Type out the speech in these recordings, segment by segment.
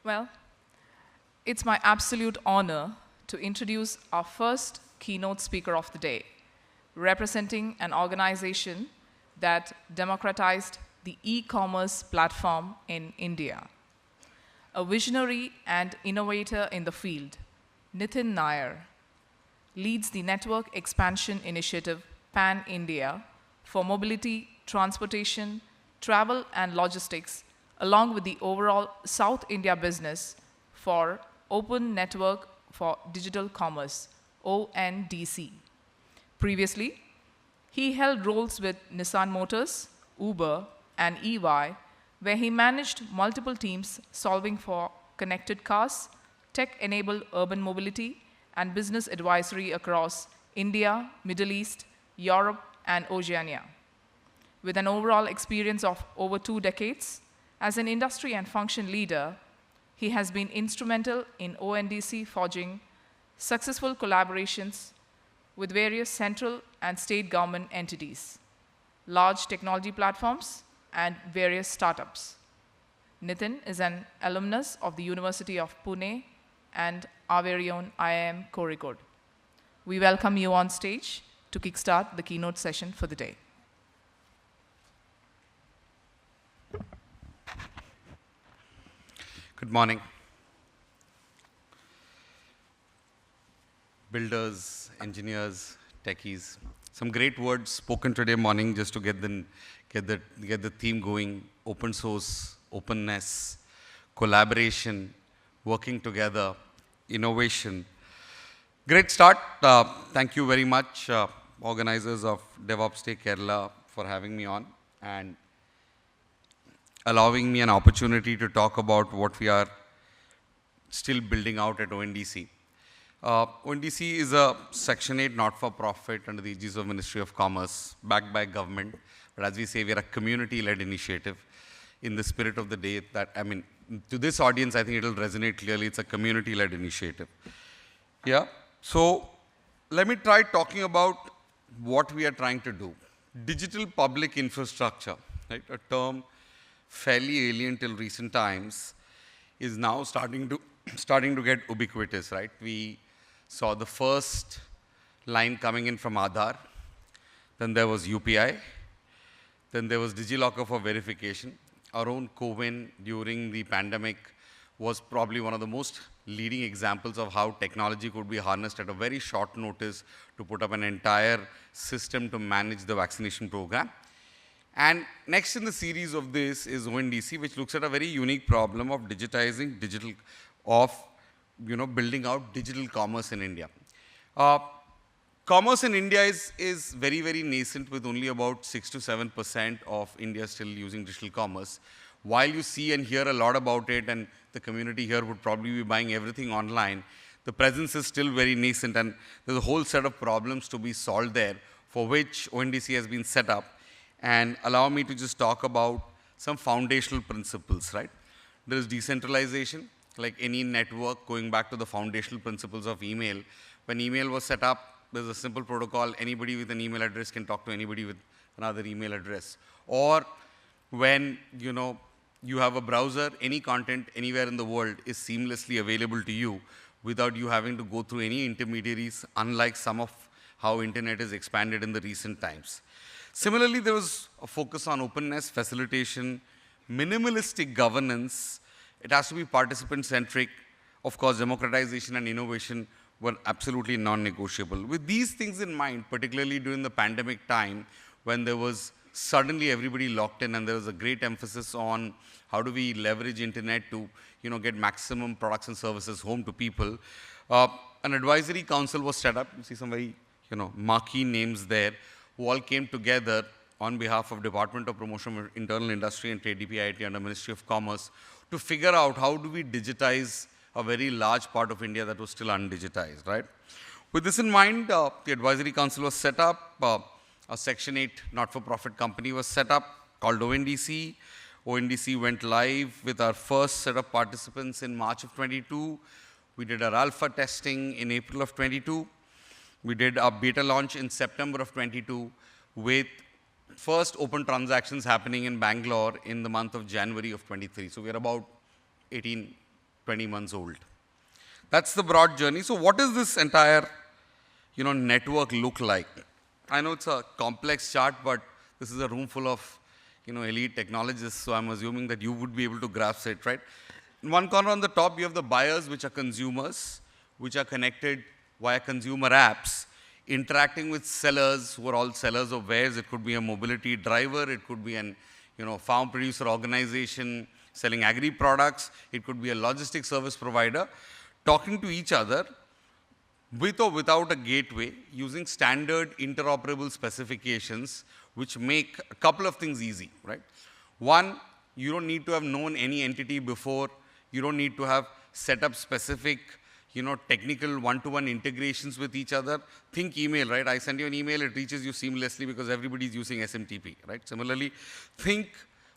Well, it's my absolute honor to introduce our first keynote speaker of the day, representing an organization that democratized the e-commerce platform in India. A visionary and innovator in the field, Nitin Nair leads the Network Expansion Initiative Pan-India for mobility, transportation, travel, and logistics, along with the overall South India business for Open Network for Digital Commerce, ONDC. Previously, he held roles with Nissan Motors, Uber, and EY, where he managed multiple teams solving for connected cars, tech-enabled urban mobility, and business advisory across India, Middle East, Europe, and Oceania. With an overall experience of over 2 decades, as an industry and function leader, he has been instrumental in ONDC forging successful collaborations with various central and state government entities, large technology platforms, and various startups. Nitin is an alumnus of the University of Pune and our very own IIM Kozhikode. We welcome you on stage to kickstart the keynote session for the day. Good morning. Builders, engineers, techies. Some great words spoken today morning just to get the theme going. Open source, openness, collaboration, working together, innovation. Great start. Thank you very much, organizers of DevOps Day Kerala, for having me on and allowing me an opportunity to talk about what we are still building out at ONDC. ONDC is a Section 8 not-for-profit under the aegis of Ministry of Commerce, backed by government. But as we say, we are a community-led initiative. In the spirit of the day, to this audience, I think it will resonate clearly. It's a community-led initiative. Yeah. So let me try talking about what we are trying to do. Digital public infrastructure, right? A term fairly alien till recent times, is now starting to get ubiquitous, right? We saw the first line coming in from Aadhaar, then there was UPI, then there was DigiLocker for verification. Our own CoWIN during the pandemic was probably one of the most leading examples of how technology could be harnessed at a very short notice to put up an entire system to manage the vaccination program. And next in the series of this is ONDC, which looks at a very unique problem of digitizing building out digital commerce in India. Commerce in India is very, very nascent, with only about 6 to 7% of India still using digital commerce. While you see and hear a lot about it, and the community here would probably be buying everything online, the presence is still very nascent, and there's a whole set of problems to be solved there, for which ONDC has been set up. And allow me to just talk about some foundational principles, right? There is decentralization, like any network, going back to the foundational principles of email. When email was set up, there's a simple protocol. Anybody with an email address can talk to anybody with another email address. Or when you have a browser, any content anywhere in the world is seamlessly available to you without you having to go through any intermediaries, unlike some of how internet is expanded in the recent times. Similarly, there was a focus on openness, facilitation, minimalistic governance. It has to be participant-centric. Of course, democratization and innovation were absolutely non-negotiable. With these things in mind, particularly during the pandemic time, when there was suddenly everybody locked in and there was a great emphasis on how do we leverage internet to get maximum products and services home to people, an advisory council was set up. You see some very marquee names there, who all came together on behalf of Department of Promotion of Internal Industry and Trade DPIIT under Ministry of Commerce to figure out how do we digitize a very large part of India that was still undigitized, right? With this in mind, the advisory council was set up. A Section 8 not-for-profit company was set up called ONDC. ONDC went live with our first set of participants in March of 22. We did our alpha testing in April of 22. We did our beta launch in September of 22 with first open transactions happening in Bangalore in the month of January of 23. So we're about 18 20 months old. That's the broad journey. So what does this entire, network look like? I know it's a complex chart, but this is a room full of, elite technologists, so I'm assuming that you would be able to grasp it, right? In one corner on the top, you have the buyers, which are consumers, which are connected via consumer apps, interacting with sellers, who are all sellers of wares. It could be a mobility driver, it could be an, farm producer organization selling agri products, it could be a logistic service provider, talking to each other with or without a gateway, using standard interoperable specifications, which make a couple of things easy, right? One, you don't need to have known any entity before. You don't need to have set up specific, technical one-to-one integrations with each other. Think email, right? I send you an email, it reaches you seamlessly because everybody's using SMTP, right? Similarly, think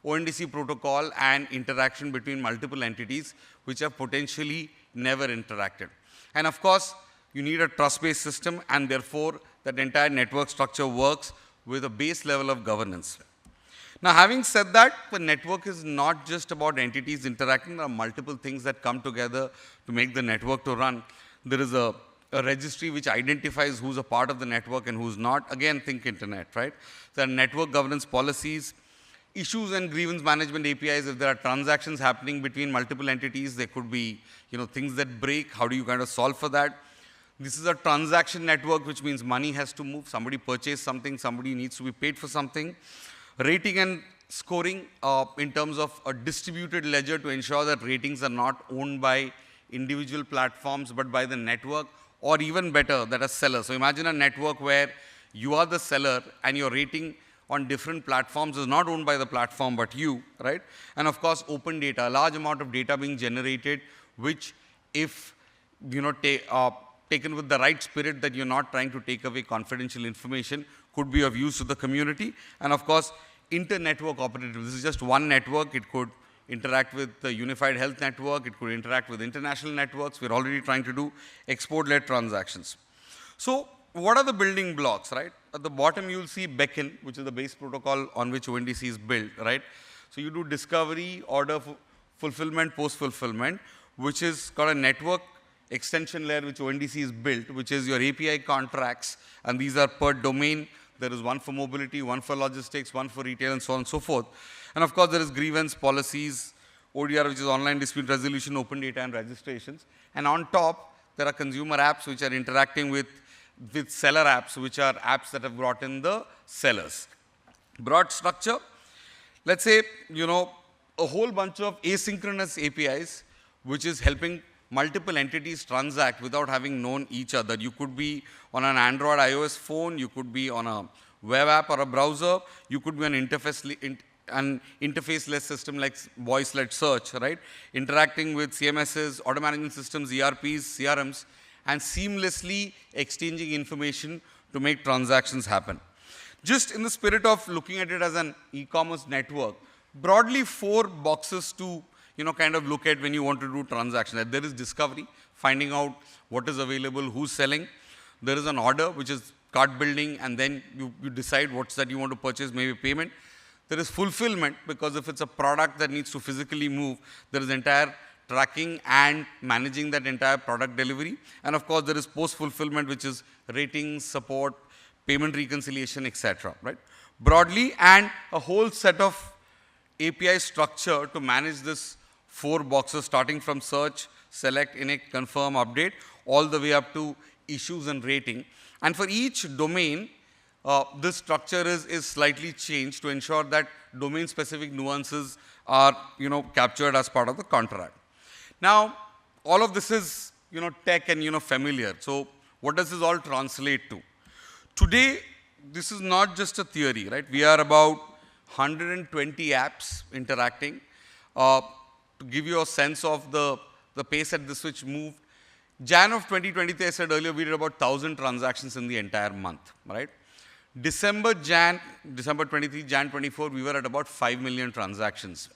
ONDC protocol and interaction between multiple entities which have potentially never interacted. And of course, you need a trust-based system, and therefore that entire network structure works with a base level of governance. Now, having said that, the network is not just about entities interacting. There are multiple things that come together to make the network to run. There is a registry which identifies who's a part of the network and who's not. Again, think internet, right? There are network governance policies, issues and grievance management APIs. If there are transactions happening between multiple entities, there could be, things that break. How do you kind of solve for that? This is a transaction network, which means money has to move. Somebody purchased something, somebody needs to be paid for something. Rating and scoring in terms of a distributed ledger to ensure that ratings are not owned by individual platforms, but by the network, or even better, that a seller. So imagine a network where you are the seller and your rating on different platforms is not owned by the platform, but you, right? And of course, open data, a large amount of data being generated, which if, taken with the right spirit, that you're not trying to take away confidential information, could be of use to the community. And of course, inter-network operative. This is just one network. It could interact with the unified health network. It could interact with international networks. We're already trying to do export-led transactions. So what are the building blocks, right? At the bottom, you'll see Beacon, which is the base protocol on which ONDC is built, right? So you do discovery, order fulfillment, post-fulfillment, which is got a network extension layer which ONDC is built, which is your API contracts, and these are per domain. There is one for mobility, one for logistics, one for retail, and so on and so forth. And of course, there is grievance policies, ODR, which is online dispute resolution, open data, and registrations. And on top, there are consumer apps which are interacting with seller apps, which are apps that have brought in the sellers. Broad structure, let's say, a whole bunch of asynchronous APIs, which is helping multiple entities transact without having known each other. You could be on an Android iOS phone, you could be on a web app or a browser, you could be an interfaceless system like voice-led search, right? Interacting with CMSs, auto management systems, ERPs, CRMs, and seamlessly exchanging information to make transactions happen. Just in the spirit of looking at it as an e-commerce network, broadly 4 boxes to kind of look at when you want to do transactions. There is discovery, finding out what is available, who's selling. There is an order, which is cart building, and then you decide what's that you want to purchase, maybe payment. There is fulfillment, because if it's a product that needs to physically move, there is entire tracking and managing that entire product delivery. And of course, there is post-fulfillment, which is ratings, support, payment reconciliation, etc. Right? Broadly, and a whole set of API structure to manage this 4 boxes, starting from search, select, init, confirm, update, all the way up to issues and rating. And for each domain, this structure is slightly changed to ensure that domain-specific nuances are captured as part of the contract. Now, all of this is tech and familiar. So what does this all translate to? Today, this is not just a theory, right? We are about 120 apps interacting. To give you a sense of the pace at this which moved, Jan of 2023, I said earlier, we did about 1,000 transactions in the entire month, right? December 23, Jan 24, we were at about 5 million transactions.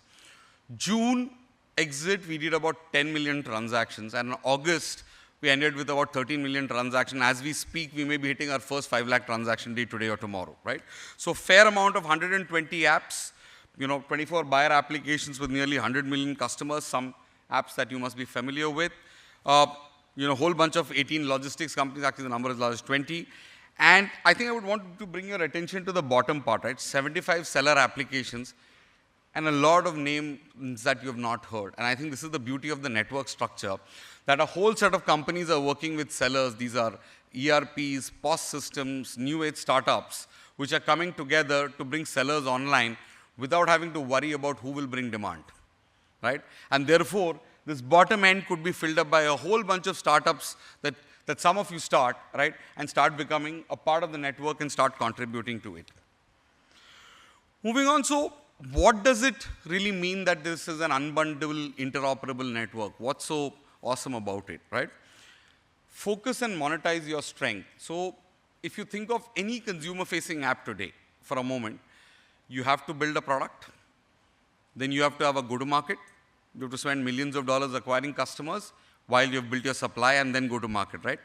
June exit, we did about 10 million transactions. And in August, we ended with about 13 million transactions. As we speak, we may be hitting our first 5 lakh transaction day today or tomorrow, right? So fair amount of 120 apps, 24 buyer applications with nearly 100 million customers, some apps that you must be familiar with. Whole bunch of 18 logistics companies, actually the number is large, 20. And I think I would want to bring your attention to the bottom part, right? 75 seller applications and a lot of names that you have not heard. And I think this is the beauty of the network structure, that a whole set of companies are working with sellers. These are ERPs, POS systems, new age startups, which are coming together to bring sellers online without having to worry about who will bring demand, right? And therefore, this bottom end could be filled up by a whole bunch of startups that some of you start, right? And start becoming a part of the network and start contributing to it. Moving on, so what does it really mean that this is an unbundled, interoperable network? What's so awesome about it, right? Focus and monetize your strength. So if you think of any consumer-facing app today, for a moment, you have to build a product, then you have to have a go-to-market, you have to spend millions of dollars acquiring customers while you've built your supply and then go to market, right?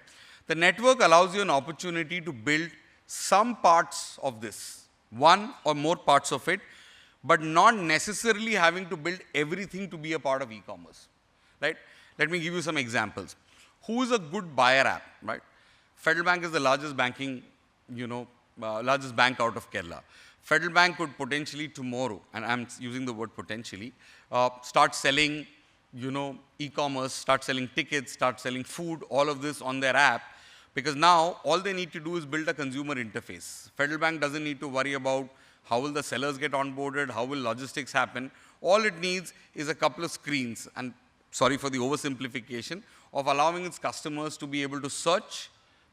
The network allows you an opportunity to build some parts of this, one or more parts of it, but not necessarily having to build everything to be a part of e-commerce, right? Let me give you some examples. Who is a good buyer app, right? Federal Bank is the largest banking, largest bank out of Kerala. Federal Bank could potentially tomorrow, and I'm using the word potentially, start selling, e-commerce, start selling tickets, start selling food, all of this on their app, because now all they need to do is build a consumer interface. Federal Bank doesn't need to worry about how will the sellers get onboarded, how will logistics happen. All it needs is a couple of screens, and sorry for the oversimplification, of allowing its customers to be able to search,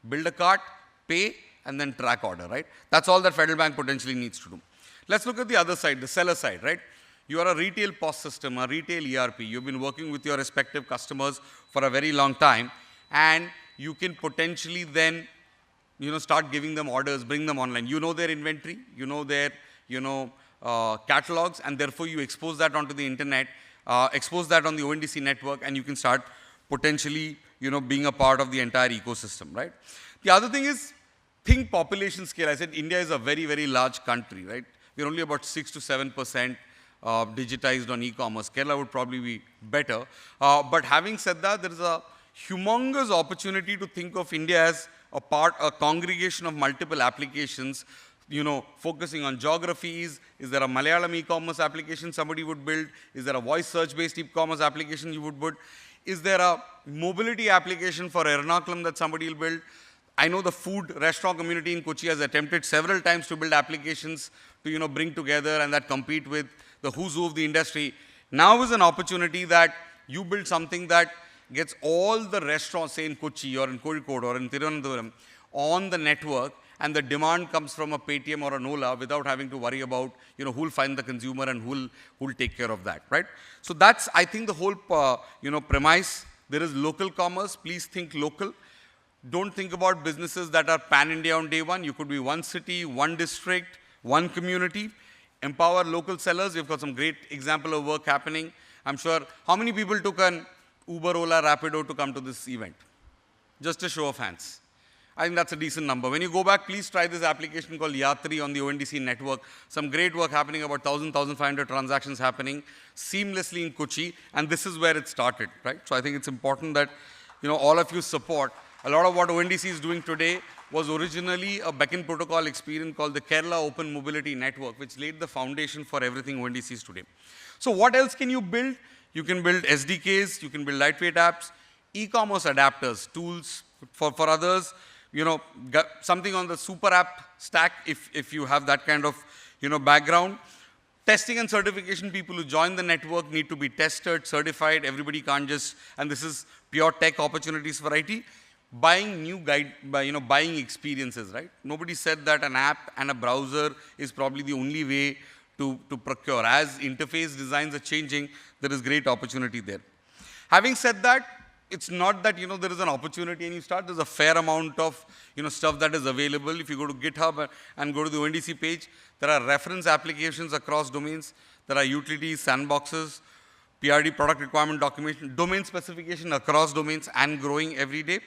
build a cart, pay, and then track order, right? That's all that Federal Bank potentially needs to do. Let's look at the other side, the seller side, right? You are a retail POS system, a retail ERP. You've been working with your respective customers for a very long time, and you can potentially then, start giving them orders, bring them online. You know their inventory, you know their, catalogs, and therefore you expose that onto the internet, expose that on the ONDC network, and you can start potentially, being a part of the entire ecosystem, right? The other thing is, think population scale. I said India is a very, very large country, right? We're only about 6 to 7% digitized on e-commerce. Kerala would probably be better. But having said that, there is a humongous opportunity to think of India as a congregation of multiple applications, focusing on geographies. Is there a Malayalam e-commerce application somebody would build? Is there a voice search-based e-commerce application you would build? Is there a mobility application for Ernakulam that somebody will build? I know the food restaurant community in Kochi has attempted several times to build applications to, bring together and that compete with the who's who of the industry. Now is an opportunity that you build something that gets all the restaurants, say in Kochi or in Kozhikode or in Thiruvananthapuram, on the network, and the demand comes from a Paytm or an Ola without having to worry about, who'll find the consumer and who'll take care of that, right? So that's, I think, the whole, premise. There is local commerce. Please think local. Don't think about businesses that are pan-India on day one. You could be one city, one district, one community. Empower local sellers. We've got some great example of work happening. I'm sure, how many people took an Uber, Ola, Rapido to come to this event? Just a show of hands. I think that's a decent number. When you go back, please try this application called Yatri on the ONDC network. Some great work happening, about 1,000, 1,500 transactions happening seamlessly in Kochi, and this is where it started, right? So I think it's important that, all of you support. A lot of what ONDC is doing today was originally a beacon protocol experience called the Kerala Open Mobility Network, which laid the foundation for everything ONDC is today. So what else can you build? You can build SDKs, you can build lightweight apps, e-commerce adapters, tools for others, something on the super app stack if you have that kind of, background. Testing and certification, people who join the network need to be tested, certified. Everybody can't just, and this is pure tech opportunities for IT. Buying buying experiences, right? Nobody said that an app and a browser is probably the only way to procure. As interface designs are changing, there is great opportunity there. Having said that, it's not that, there is an opportunity and you start. There's a fair amount of, stuff that is available. If you go to GitHub and go to the ONDC page, there are reference applications across domains. There are utilities, sandboxes, PRD, product requirement documentation, domain specification across domains and growing every day.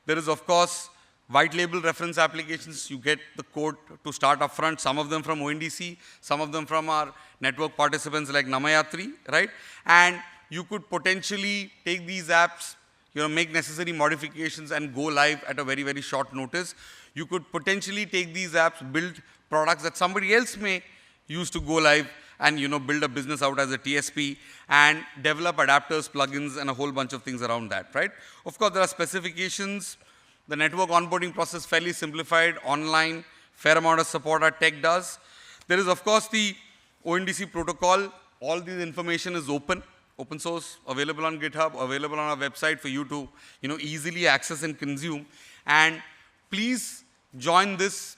There is, of course, white label reference applications. You get the code to start upfront, some of them from ONDC, some of them from our network participants like Namayatri, right? And you could potentially take these apps, make necessary modifications and go live at a very, very short notice. You could potentially take these apps, build products that somebody else may use to go live and build a business out as a TSP and develop adapters, plugins, and a whole bunch of things around that, right? Of course, there are specifications. The network onboarding process fairly simplified, online, fair amount of support our tech does. There is, of course, the ONDC protocol. All this information is open source, available on GitHub, available on our website for you to easily access and consume. And please join this,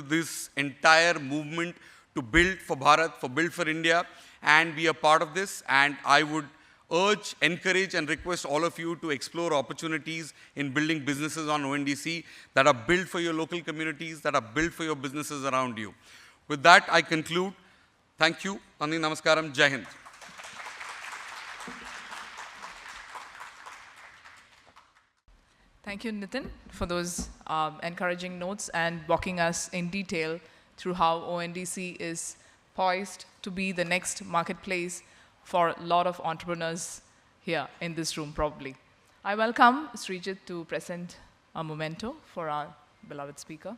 this entire movement to build for Bharat, build for India, and be a part of this. And I would urge, encourage, and request all of you to explore opportunities in building businesses on ONDC that are built for your local communities, that are built for your businesses around you. With that, I conclude. Thank you. Nandi Namaskaram. Jai Hind. Thank you, Nitin, for those encouraging notes and walking us in detail through how ONDC is poised to be the next marketplace for a lot of entrepreneurs here in this room, probably. I welcome Srijit to present a memento for our beloved speaker.